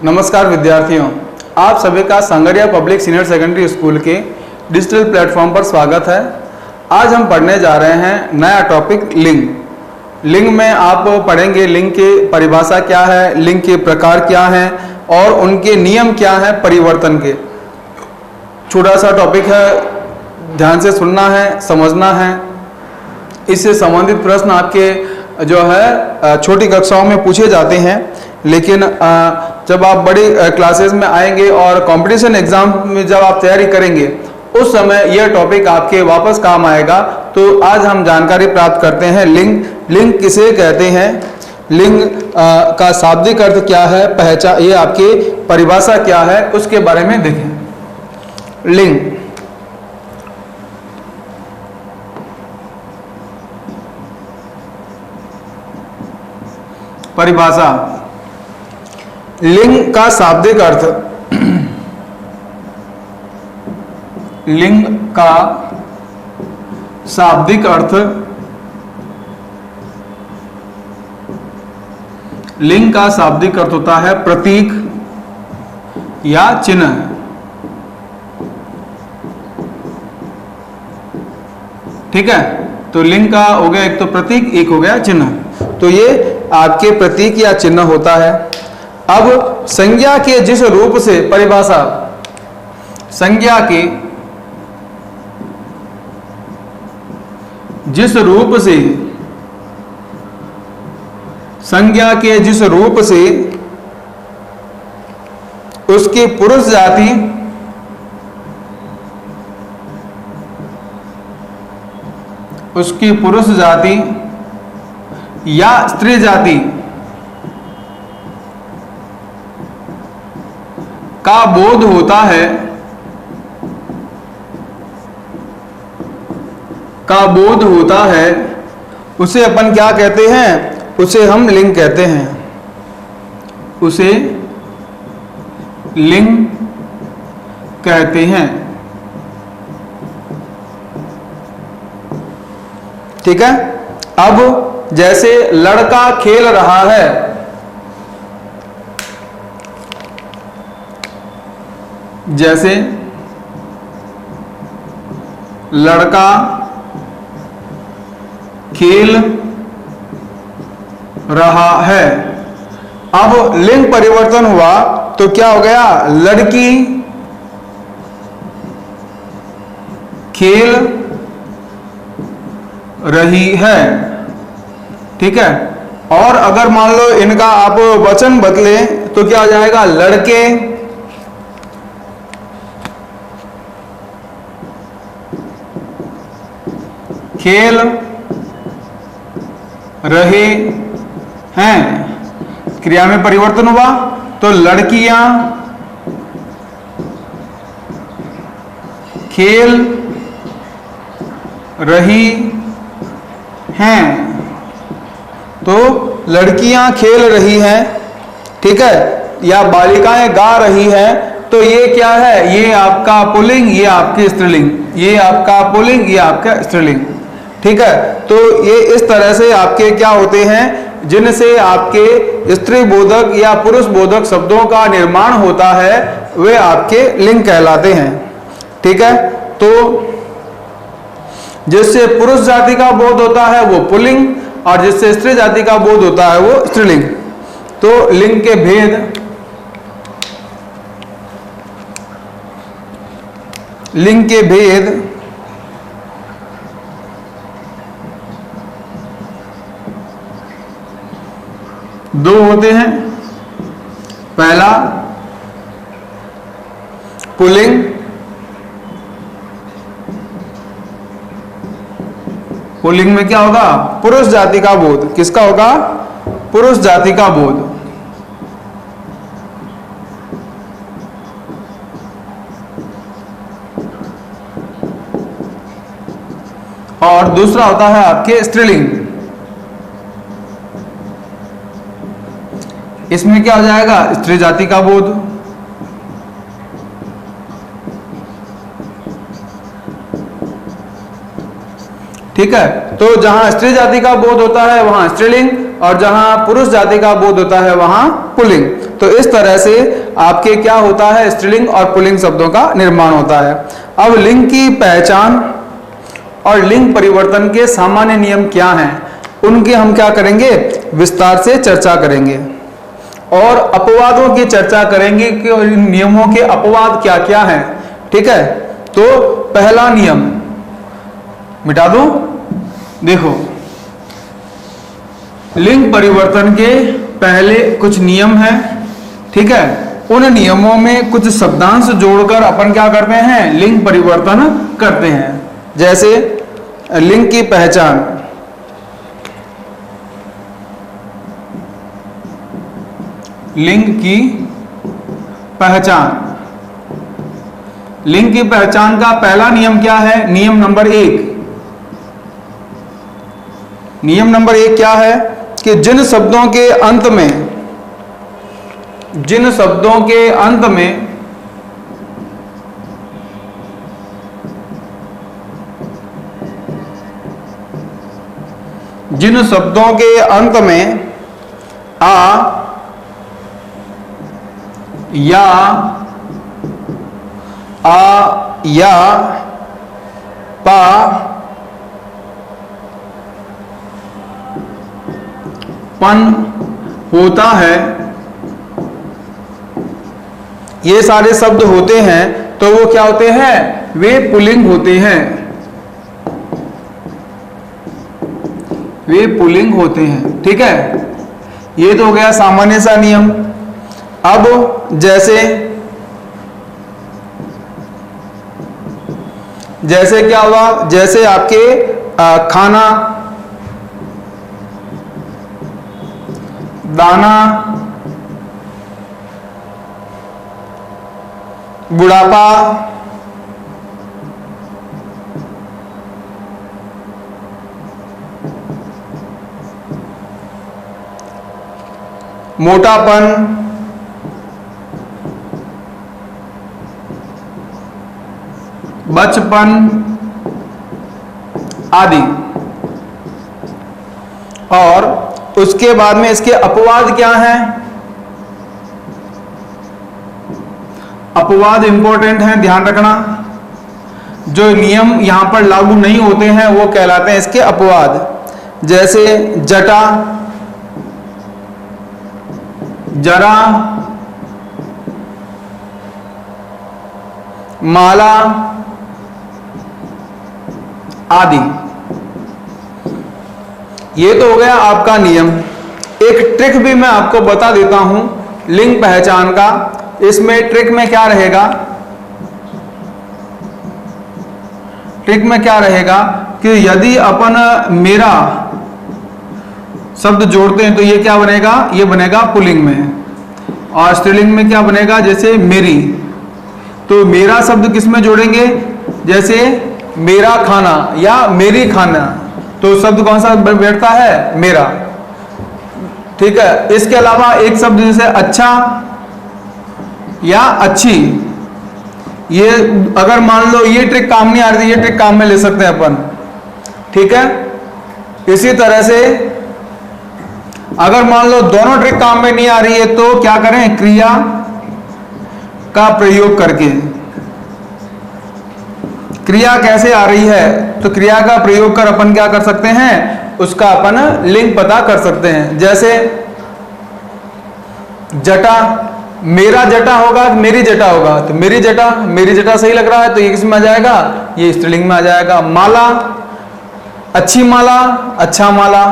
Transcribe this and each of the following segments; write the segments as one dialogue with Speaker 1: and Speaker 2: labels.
Speaker 1: नमस्कार विद्यार्थियों, आप सभी का sangria public senior secondary school के डिजिटल प्लेटफॉर्म पर स्वागत है। आज हम पढ़ने जा रहे हैं नया टॉपिक लिंग। लिंग में आप पढ़ेंगे लिंग की परिभाषा क्या है, लिंग के प्रकार क्या हैं और उनके नियम क्या हैं परिवर्तन के। छोटा सा टॉपिक है, ध्यान से सुनना है, समझना है। इससे संबंधित प्रश्न आपके जो है छोटी कक्षाओं में पूछे जाते हैं, लेकिन जब आप बड़ी क्लासेस में आएंगे और कंपटीशन एग्जाम में जब आप तैयारी करेंगे उस समय यह टॉपिक आपके वापस काम आएगा। तो आज हम जानकारी प्राप्त करते हैं लिंग। लिंग किसे कहते हैं, लिंग का शाब्दिक अर्थ क्या है, पहचान, ये आपकी परिभाषा क्या है, उसके बारे में देखें। लिंग परिभाषा। लिंग का शाब्दिक अर्थ, लिंग का शाब्दिक अर्थ, लिंग का शाब्दिक अर्थ होता है प्रतीक या चिन्ह। ठीक है, तो लिंग का हो गया एक तो प्रतीक, एक हो गया चिन्ह। तो ये आपके प्रतीक या चिन्ह होता है। अब संज्ञा के जिस रूप से, परिभाषा, संज्ञा के जिस रूप से, संज्ञा के जिस रूप से उसकी पुरुष जाति या स्त्री जाति का बोध होता है, उसे अपन क्या कहते हैं, उसे हम लिंग कहते हैं। उसे लिंग कहते हैं। ठीक है। अब जैसे लड़का खेल रहा है, जैसे लड़का खेल रहा है। अब लिंग परिवर्तन हुआ तो क्या हो गया, लड़की खेल रही है। ठीक है। और अगर मान लो इनका आप वचन बदले तो क्या हो जाएगा, लड़के खेल रहे हैं। क्रिया में परिवर्तन हुआ तो लड़कियां खेल रही हैं। तो लड़कियां खेल रही हैं, ठीक है, या बालिकाएं गा रही हैं। तो ये क्या है, ये आपका पुल्लिंग, ये आपकी स्त्रीलिंग, ये आपका पुल्लिंग, ये आपका स्त्रीलिंग। ठीक है। तो ये इस तरह से आपके क्या होते हैं, जिनसे आपके स्त्री बोधक या पुरुष बोधक शब्दों का निर्माण होता है, वे आपके लिंग कहलाते हैं। ठीक है। तो जिससे पुरुष जाति का बोध होता है वो पुल्लिंग, और जिससे स्त्री जाति का बोध होता है वो स्त्रीलिंग। तो लिंग के भेद, लिंग के भेद दो होते हैं। पहला पुल्लिंग, पुल्लिंग में क्या होगा, पुरुष जाति का बोध। किसका होगा, पुरुष जाति का बोध। और दूसरा होता है आपके स्त्रीलिंग। इसमें क्या हो जाएगा, स्त्री जाति का बोध। ठीक है। तो जहां स्त्री जाति का बोध होता है वहां स्त्रीलिंग, और जहां पुरुष जाति का बोध होता है वहां पुल्लिंग। तो इस तरह से आपके क्या होता है, स्त्रीलिंग और पुल्लिंग शब्दों का निर्माण होता है। अब लिंग की पहचान और लिंग परिवर्तन के सामान्य नियम क्या हैं, उनके हम क्या करेंगे, विस्तार से चर्चा करेंगे और अपवादों की चर्चा करेंगे कि इन नियमों के अपवाद क्या क्या हैं। ठीक है, तो पहला नियम मिटा दूं, देखो लिंग परिवर्तन के पहले कुछ नियम हैं। ठीक है, उन नियमों में कुछ शब्दांश जोड़कर अपन क्या करते हैं, लिंग परिवर्तन करते हैं। जैसे लिंग की पहचान, लिंग की पहचान, लिंग की पहचान का पहला नियम क्या है, नियम नंबर 1। नियम नंबर 1 क्या है कि जिन शब्दों के अंत में, जिन शब्दों के अंत में जिन शब्दों के अंत में आ या पा पन होता है, ये सारे शब्द होते हैं तो वो क्या होते हैं, वे पुल्लिंग होते हैं, वे पुल्लिंग होते हैं। ठीक है, ये तो हो गया सामान्य सा नियम। अब जैसे क्या हुआ, जैसे आपके खाना, दाना, बुढ़ापा, मोटापन, बचपन आदि। और उसके बाद में इसके अपवाद क्या हैं, अपवाद इंपॉर्टेंट है, ध्यान रखना। जो नियम यहां पर लागू नहीं होते हैं वो कहलाते हैं इसके अपवाद। जैसे जटा, जरा, माला आदि। ये तो हो गया आपका नियम। एक ट्रिक भी मैं आपको बता देता हूं लिंग पहचान का। इसमें ट्रिक में क्या रहेगा, ट्रिक में क्या रहेगा कि यदि अपन मेरा शब्द जोड़ते हैं तो ये क्या बनेगा, ये बनेगा पुल्लिंग में, और स्त्रीलिंग में क्या बनेगा, जैसे मेरी। तो मेरा शब्द किस में जोड़ेंगे, जैसे मेरा खाना या मेरी खाना, तो शब्द कौन सा बैठता है, मेरा। ठीक है, इसके अलावा एक शब्द जैसे अच्छा या अच्छी, ये अगर मान लो ये ट्रिक काम नहीं आ रही, ये ट्रिक काम में ले सकते हैं अपन। ठीक है, इसी तरह से अगर मान लो दोनों ट्रिक काम में नहीं आ रही है तो क्या करें, क्रिया का प्रयोग करके। क्रिया कैसे आ रही है, तो क्रिया का प्रयोग कर अपन क्या कर सकते हैं, उसका अपन लिंग पता कर सकते हैं। जैसे जटा, मेरा जटा होगा, मेरी जटा होगा, तो मेरी जटा सही लग रहा है तो ये किस में आ जाएगा, ये स्त्रीलिंग में आ जाएगा। माला, अच्छी माला, अच्छा माला,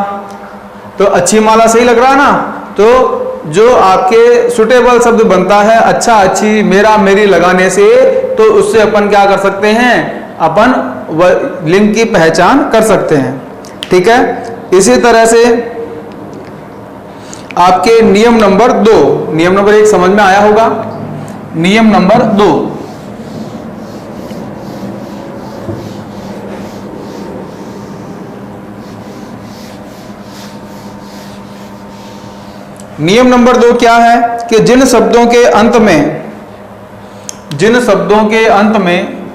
Speaker 1: तो अच्छी माला सही लग रहा है ना। तो जो आपके सुटेबल शब्द बनता है अच्छा, अच्छी, मेरा, मेरी लगाने से, तो उससे अपन क्या कर सकते हैं, अपन लिंग की पहचान कर सकते हैं। ठीक है, इसी तरह से आपके नियम नंबर 2, नियम नंबर 1 समझ में आया होगा, नियम नंबर 2, नियम नंबर 2 क्या है कि जिन शब्दों के अंत में, जिन शब्दों के अंत में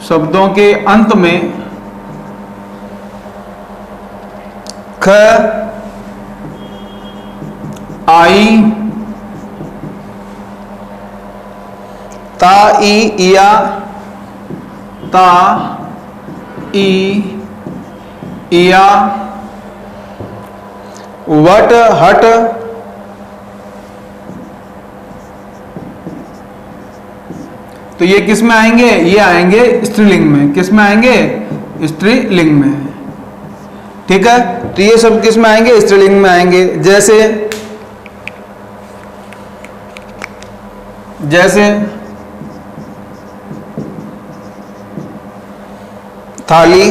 Speaker 1: शब्दों के अंत में ख, आई, ता, ई, इया, ता, ई, इया, वट, हट, तो ये किस में आएंगे? ये आएंगे स्त्रीलिंग में। किस में आएंगे? स्त्रीलिंग में। ठीक है, तो ये सब किस में आएंगे? स्त्रीलिंग में आएंगे। जैसे जैसे थाली,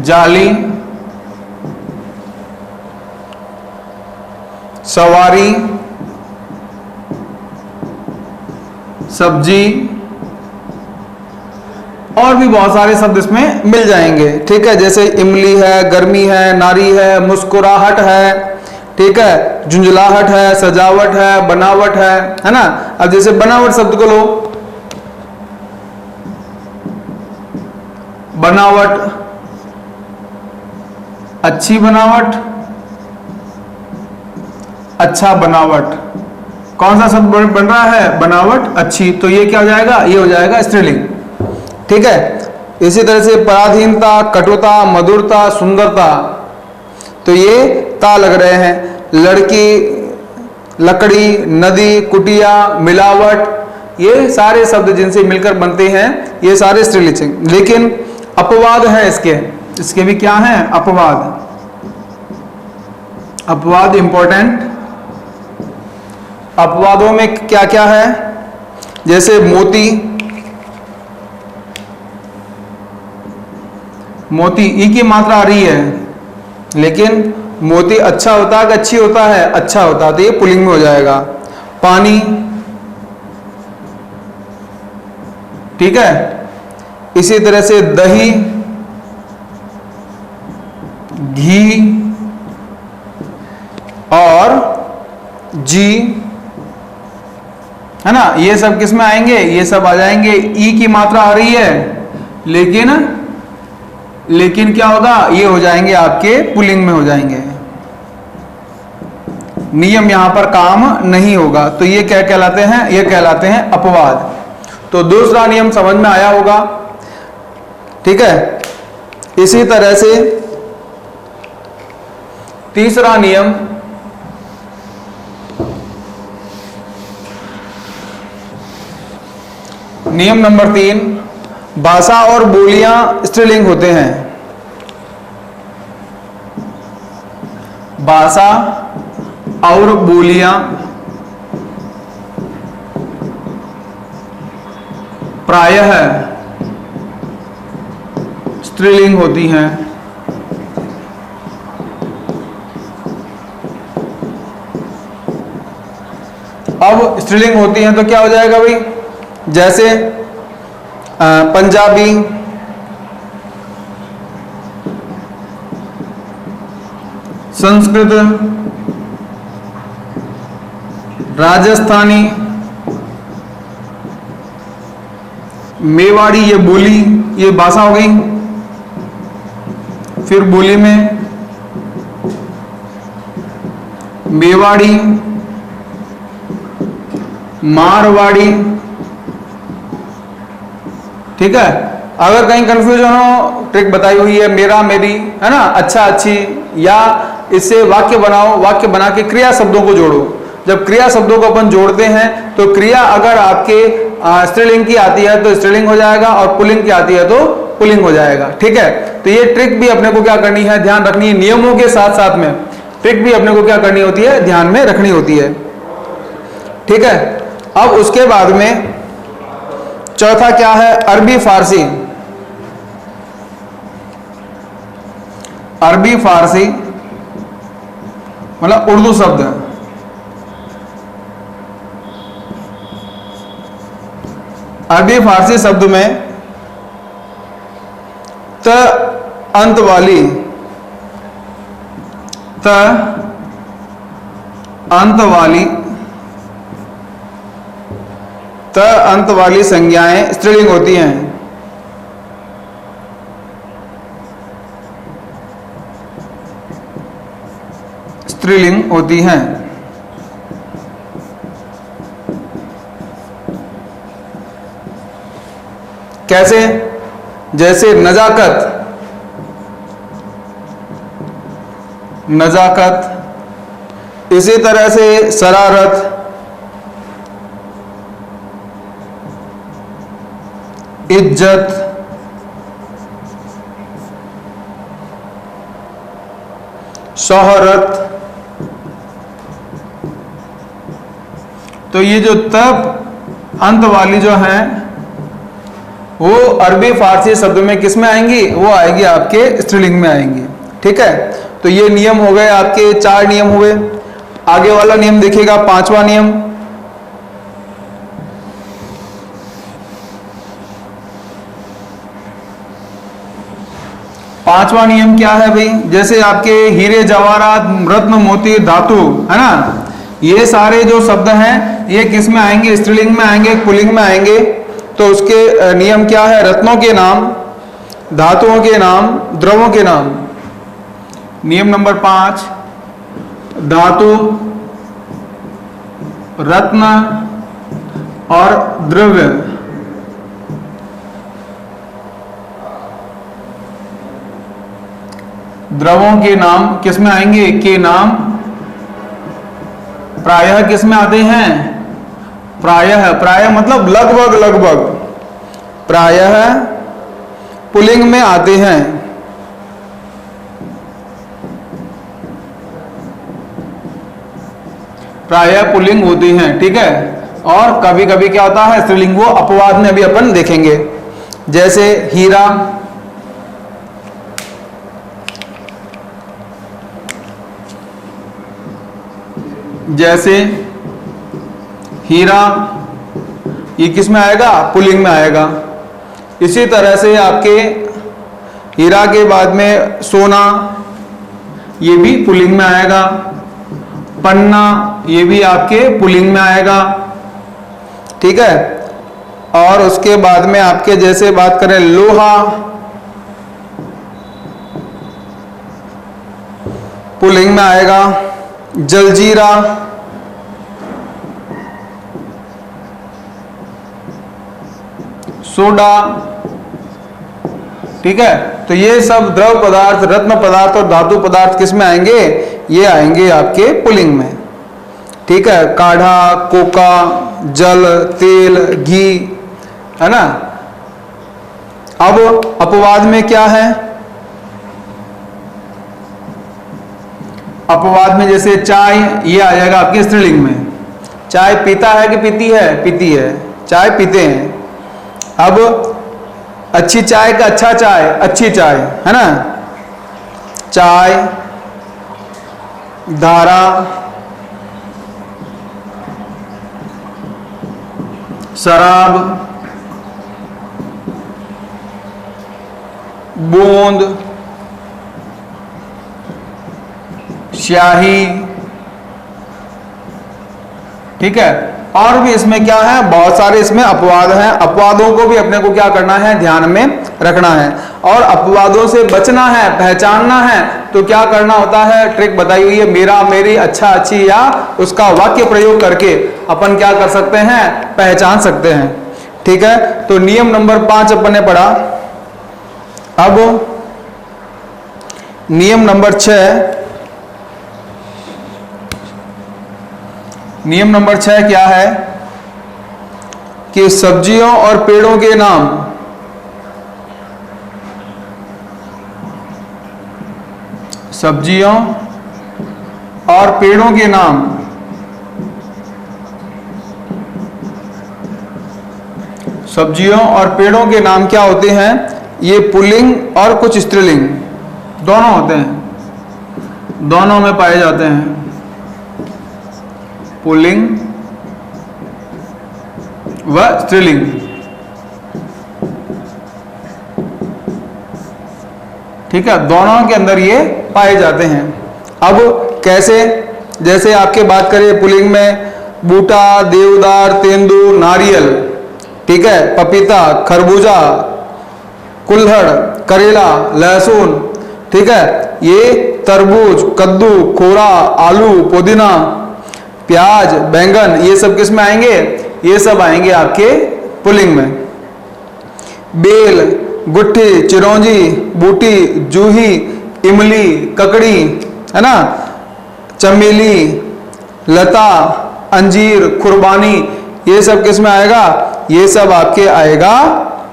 Speaker 1: जाली, सवारी, सब्जी, और भी बहुत सारे शब्द इसमें मिल जाएंगे। ठीक है, जैसे इमली है, गर्मी है, नारी है, मुस्कुराहट है, ठीक है, झुंझलाहट है, सजावट है, बनावट है ना। अब जैसे बनावट शब्द को लो, बनावट, अच्छी बनावट, अच्छा बनावट। कौन सा शब्द बन रहा है? बनावट, अच्छी। तो ये क्या हो जाएगा? ये हो जाएगा स्त्रीलिंग। ठीक है, इसी तरह से पराधीनता, कटुता, मधुरता, सुंदरता, तो ये ता लग रहे हैं। लड़की, लकड़ी, नदी, कुटिया, मिलावट, ये सारे शब्द जिनसे मिलकर बनते हैं ये सारे स्त्रीलिंग। लेकिन अपवाद है इसके भी क्या है? अपवाद। अपवाद इंपॉर्टेंट। अपवादों में क्या क्या है? जैसे मोती, मोती ई की मात्रा आ रही है, लेकिन मोती अच्छा होता है कि अच्छी होता है? अच्छा होता है, तो ये पुल्लिंग में हो जाएगा। पानी, ठीक है, इसी तरह से दही, घी और जी, है ना, ये सब किस में आएंगे? ये सब आ जाएंगे। ई की मात्रा आ रही है, लेकिन क्या होगा? ये हो जाएंगे आपके पुल्लिंग में हो जाएंगे। नियम यहां पर काम नहीं होगा, तो ये क्या कहलाते हैं? ये कहलाते हैं अपवाद। तो दूसरा नियम समझ में आया होगा। ठीक है, इसी तरह से तीसरा नियम, नियम नंबर 3, भाषा और बोलियां स्त्रीलिंग होते हैं। भाषा और बोलियां प्रायः स्त्रीलिंग होती हैं। अब स्त्रीलिंग होती हैं तो क्या हो जाएगा भाई? जैसे पंजाबी, संस्कृत, राजस्थानी, मेवाड़ी, ये बोली, ये भाषा हो गई। फिर बोली में मेवाड़ी, मारवाड़ी। ठीक है, अगर कहीं कंफ्यूजन हो, ट्रिक बताई हुई है, मेरा, मेरी, है ना, अच्छा, अच्छी, या इससे वाक्य बनाओ, वाक्य बना के क्रिया शब्दों को जोड़ो। जब क्रिया शब्दों को अपन जोड़ते हैं तो क्रिया अगर आपके स्त्रीलिंग की आती है तो स्त्रीलिंग हो जाएगा, और पुल्लिंग की आती है तो पुल्लिंग हो जाएगा। ठीक है, तो ये ट्रिक भी अपने को क्या करनी है? ध्यान रखनी है। नियमों के साथ साथ में ट्रिक भी अपने को क्या करनी होती है? ध्यान में रखनी होती है। ठीक है, अब उसके बाद में चौथा क्या है? अरबी फारसी। अरबी फारसी मतलब उर्दू शब्द। अरबी फारसी शब्द में त अंत वाली, त अंत वाली, त अंत वाली संज्ञाएं स्त्रीलिंग होती हैं। स्त्रीलिंग होती हैं। कैसे? जैसे नजाकत, नजाकत, इसी तरह से शरारत, इज्जत, शोहरत। तो ये जो तब अंत वाली जो हैं वो अरबी फारसी शब्द में किस में आएंगी? वो आएगी आपके स्त्रीलिंग में आएंगी। ठीक है, तो ये नियम हो गए आपके, 4 नियम हुए। आगे वाला नियम देखिएगा, 5वां नियम। पांचवा नियम क्या है भाई? जैसे आपके हीरे जवाहरात रत्न मोती धातु है ना, ये सारे जो शब्द हैं ये किस में आएंगे? स्त्रीलिंग में आएंगे, पुल्लिंग में आएंगे। तो उसके नियम क्या है? रत्नों के नाम, धातुओं के नाम, द्रवों के नाम। नियम नंबर 5, धातु, रत्न और द्रव्य। द्रवों के नाम किस में आएंगे? के नाम प्रायः किस में आते हैं? प्रायः, प्रायः मतलब लगभग, लगभग, प्रायः पुल्लिंग में आते हैं। प्रायः पुल्लिंग होती हैं। ठीक है, और कभी कभी क्या होता है? स्त्रीलिंग, वो अपवाद में भी अपन देखेंगे। जैसे हीरा, जैसे हीरा, ये किस में आएगा? पुल्लिंग में आएगा। इसी तरह से आपके हीरा के बाद में सोना, ये भी पुल्लिंग में आएगा। पन्ना, ये भी आपके पुल्लिंग में आएगा। ठीक है, और उसके बाद में आपके जैसे बात करें लोहा, पुल्लिंग में आएगा। जलजीरा, सोडा। ठीक है, तो ये सब द्रव पदार्थ, रत्न पदार्थ और धातु पदार्थ किस में आएंगे? ये आएंगे आपके पुल्लिंग में। ठीक है, काढ़ा, कोका, जल, तेल, घी, है ना। अब अपवाद में क्या है? अपवाद में जैसे चाय, ये आ जाएगा आपके स्त्रीलिंग में। चाय पीता है कि पीती है? पीती है, चाय पीते हैं। अब अच्छी चाय का अच्छा चाय, अच्छी चाय, है ना। चाय, धारा, शराब, बूंद, स्याही। ठीक है, और भी इसमें क्या है? बहुत सारे इसमें अपवाद हैं। अपवादों को भी अपने को क्या करना है? ध्यान में रखना है। और अपवादों से बचना है, पहचानना है, तो क्या करना होता है? ट्रिक बताई हुई है, मेरा, मेरी, अच्छा, अच्छी, या उसका वाक्य प्रयोग करके अपन क्या कर सकते हैं? पहचान सकते हैं। ठीक है, तो नियम नंबर 5 अपन ने पढ़ा। अब नियम नंबर 6। नियम नंबर 6 क्या है? कि सब्जियों और पेड़ों के नाम, सब्जियों और पेड़ों के नाम, सब्जियों और पेड़ों के नाम क्या होते हैं? ये पुल्लिंग और कुछ स्त्रीलिंग दोनों होते हैं, दोनों में पाए जाते हैं। पुल्लिंग व स्त्रीलिंग। ठीक है, दोनों के अंदर ये पाए जाते हैं। अब कैसे? जैसे आपके बात करें पुल्लिंग में, बूटा, देवदार, तेंदु, नारियल। ठीक है, पपीता, खरबूजा, कुल्हड़, करेला, लहसुन। ठीक है, ये तरबूज, कद्दू, खोरा, आलू, पुदीना, प्याज, बैंगन, ये सब किस में आएंगे? ये सब आएंगे आपके पुल्लिंग में। बेल, गुट्ठी, चिरौंजी, बूटी, जूही, इमली, ककड़ी, है ना, चमेली, लता, अंजीर, खुरबानी, ये सब किस में आएगा? ये सब आपके आएगा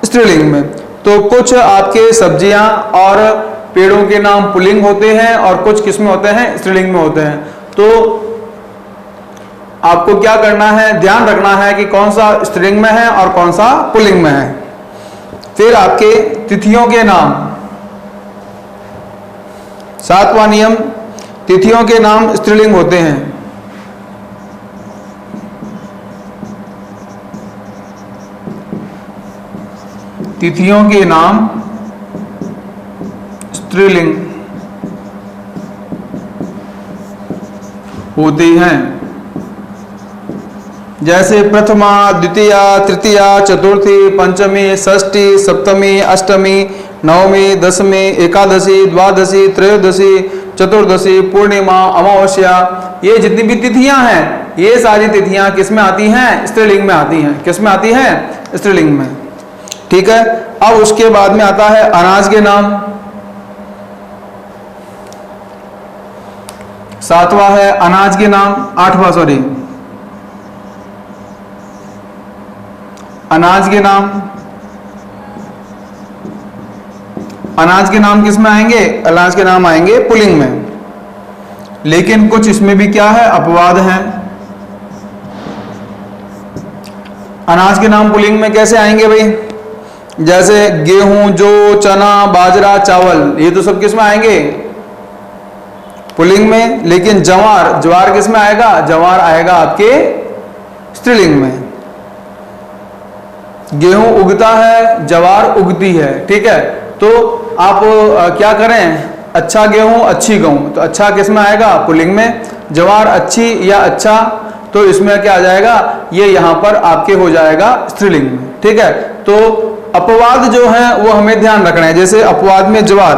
Speaker 1: स्त्रीलिंग में। तो कुछ आपके सब्जियां और पेड़ों के नाम पुल्लिंग होते हैं और कुछ किस में होते हैं? स्त्रीलिंग में होते हैं। तो आपको क्या करना है, ध्यान रखना है कि कौन सा स्त्रीलिंग में है और कौन सा पुल्लिंग में है। फिर आपके तिथियों के नाम, 7वां नियम, तिथियों के नाम स्त्रीलिंग होते हैं। तिथियों के नाम स्त्रीलिंग होते हैं। जैसे प्रथमा, द्वितीया, तृतीया, चतुर्थी, पंचमी, षष्ठी, सप्तमी, अष्टमी, नवमी, दशमी, एकादशी, द्वादशी, त्रयोदशी, चतुर्दशी, पूर्णिमा, अमावस्या, ये जितनी भी तिथियां हैं, ये सारी तिथियां किस में आती हैं? स्त्रीलिंग में आती हैं। किस में आती हैं? स्त्रीलिंग में। ठीक है। अब उसके बाद में आता है अनाज के नाम। 7वां है अनाज के नाम, 8वां सॉरी, अनाज के नाम। अनाज के नाम किस में आएंगे? अनाज के नाम आएंगे पुल्लिंग में। लेकिन कुछ इसमें भी क्या है? अपवाद हैं। अनाज के नाम पुल्लिंग में कैसे आएंगे भाई? जैसे गेहूं, जौ, चना, बाजरा, चावल, ये तो सब किस में आएंगे? पुल्लिंग में। लेकिन ज्वार, ज्वार किस में आएगा? ज्वार आएगा आपके स्त्रीलिंग में। गेहूं उगता है, ज्वार उगती है। ठीक है। तो आप क्या करें? अच्छा गेहूं, अच्छी गहूं, तो अच्छा किस में आएगा? पुल्लिंग में। ज्वार अच्छी या अच्छा, तो इसमें क्या आ जाएगा? ये यहां पर आपके हो जाएगा स्त्रीलिंग में। ठीक है। तो अपवाद जो है वो हमें ध्यान रखना है। जैसे अपवाद में ज्वार,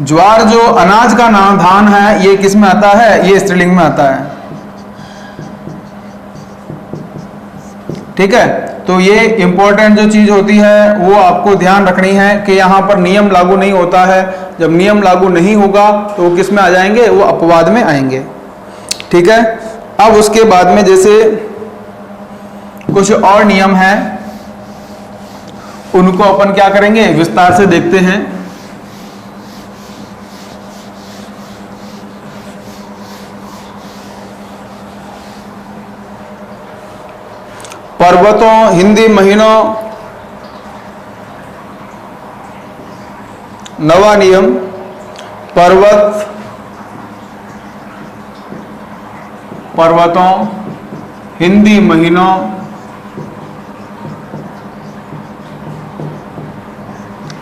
Speaker 1: ज्वार जो अनाज का नाम धान है, ये किस में आता है? ये स्त्रीलिंग में आता है। ठीक है। तो ये इंपॉर्टेंट जो चीज होती है वो आपको ध्यान रखनी है कि यहां पर नियम लागू नहीं होता है। जब नियम लागू नहीं होगा तो वो किस में आ जाएंगे? वो अपवाद में आएंगे। ठीक है। अब उसके बाद में जैसे कुछ और नियम हैं, उनको अपन क्या करेंगे? विस्तार से देखते हैं। पर्वतों, हिंदी महीनों, 9वां नियम, पर्वत, पर्वतों, हिंदी महीनों,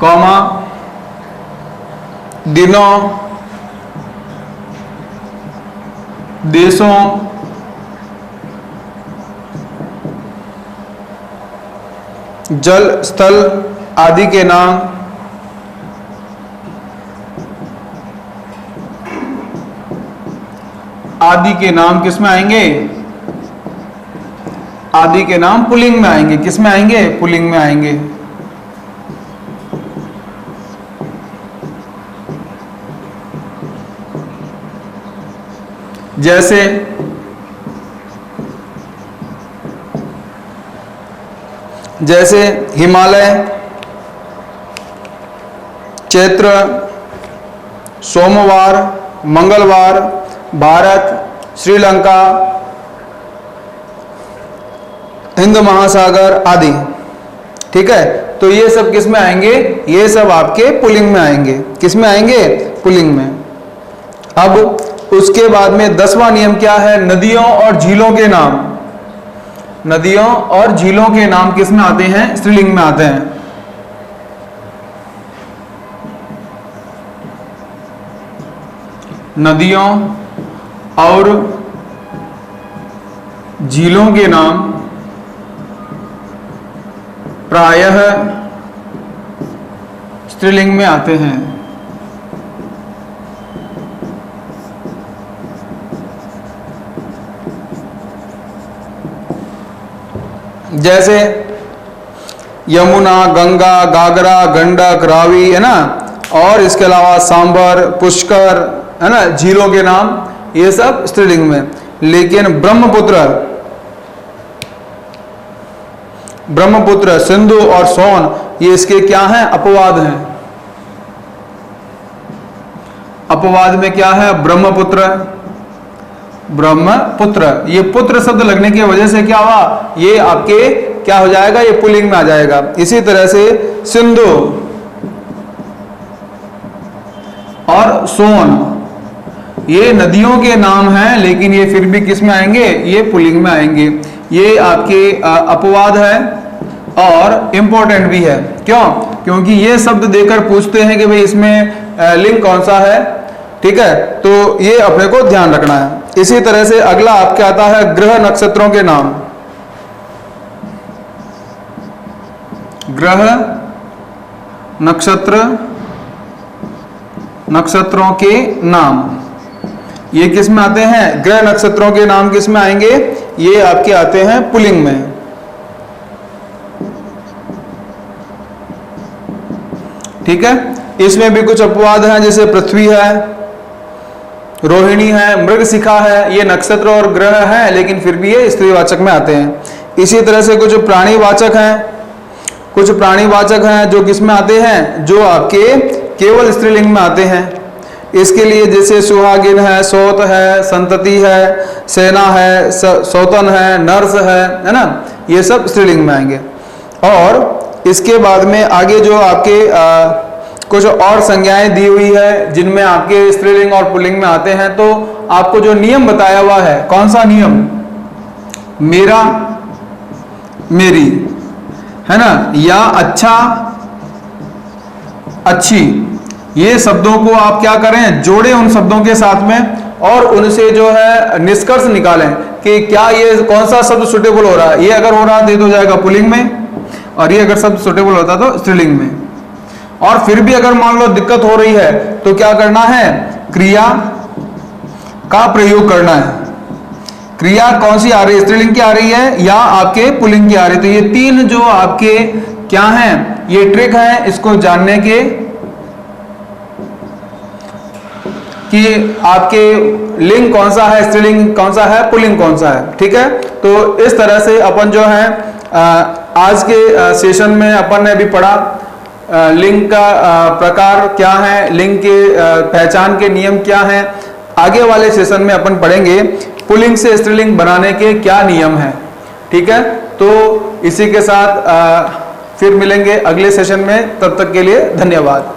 Speaker 1: कौमा, दिनों, देशों, जल, स्थल आदि के नाम, आदि के नाम किस में आएंगे? आदि के नाम पुल्लिंग में आएंगे। किस में आएंगे? पुल्लिंग में आएंगे। जैसे जैसे हिमालय, चैत्र, सोमवार, मंगलवार, भारत, श्रीलंका, हिंद महासागर आदि। ठीक है। तो ये सब किस में आएंगे? ये सब आपके पुल्लिंग में आएंगे। किस में आएंगे? पुल्लिंग में। अब उसके बाद में 10वां नियम क्या है? नदियों और झीलों के नाम। नदियों और झीलों के नाम किस में आते हैं? स्त्रीलिंग में आते हैं। नदियों और झीलों के नाम प्रायः स्त्रीलिंग में आते हैं। जैसे यमुना, गंगा, गागरा, गंडक, रावी, है ना, और इसके अलावा सांबर, पुष्कर, है ना, झीलों के नाम, ये सब स्त्रीलिंग में। लेकिन ब्रह्मपुत्र, सिंधु और सोन, ये इसके क्या हैं? अपवाद हैं। अपवाद में क्या है? ब्रह्मपुत्र। ये पुत्र शब्द लगने की वजह से क्या हुआ? ये आपके क्या हो जाएगा? ये पुल्लिंग में आ जाएगा। इसी तरह से सिंधु और सोन, ये नदियों के नाम हैं, लेकिन ये फिर भी किस में आएंगे? ये पुल्लिंग में आएंगे। ये आपके अपवाद है और इंपॉर्टेंट भी है। क्यों? क्योंकि ये शब्द देकर पूछते हैं कि भाई इसमें लिंग कौन सा है। ठीक है, तो ये अपने को ध्यान रखना है। इसी तरह से अगला आपके आता है ग्रह नक्षत्रों के नाम। ग्रह नक्षत्रों के नाम, ये किस में आते हैं? ग्रह नक्षत्रों के नाम किस में आएंगे? ये आपके आते हैं पुल्लिंग में। ठीक है, इसमें भी कुछ अपवाद हैं, जैसे पृथ्वी है, रोहिणी है, मृगशिखा है। ये नक्षत्र और ग्रह हैं, लेकिन फिर भी ये स्त्रीवाचक में आते हैं। इसी तरह से कुछ प्राणीवाचक हैं, जो किस में आते हैं? जो आपके केवल स्त्रीलिंग में आते हैं। इसके लिए जैसे सुहागिन है, सौत है, संतति है, सेना है, सौतन है, नर्स है ना, ये सब स्त्रीलिंग में आएंगे। और इसके बाद में आगे जो आपके कुछ और संज्ञाएं दी हुई है, जिनमें आपके स्त्रीलिंग और पुल्लिंग में आते हैं। तो आपको जो नियम बताया हुआ है, कौन सा नियम? मेरा, मेरी, है ना, या अच्छा, अच्छी, ये शब्दों को आप क्या करें? जोड़ें उन शब्दों के साथ में, और उनसे जो है निष्कर्ष निकालें कि क्या ये कौन सा शब्द सुटेबल हो रहा है। ये अगर हो रहा है तो जाएगा पुल्लिंग में, और ये अगर शब्द सुटेबल होता तो स्त्रीलिंग में। और फिर भी अगर मान लो दिक्कत हो रही है तो क्या करना है? क्रिया का प्रयोग करना है। क्रिया कौन सी आ रही है? स्त्रीलिंग की आ रही है या आपके पुल्लिंग की आ रही है? तो ये तीन जो आपके क्या हैं, ये ट्रिक है इसको जानने के, कि आपके लिंग कौन सा है, स्त्रीलिंग कौन सा है, पुल्लिंग कौन सा है। ठीक है, तो इस तरह से अपन जो है आज के सेशन में अपन ने अभी पढ़ा लिंग का प्रकार क्या है, लिंग के पहचान के नियम क्या हैं। आगे वाले सेशन में अपन पढ़ेंगे पुल्लिंग से स्त्रीलिंग बनाने के क्या नियम हैं। ठीक है, तो इसी के साथ फिर मिलेंगे अगले सेशन में। तब तक के लिए धन्यवाद।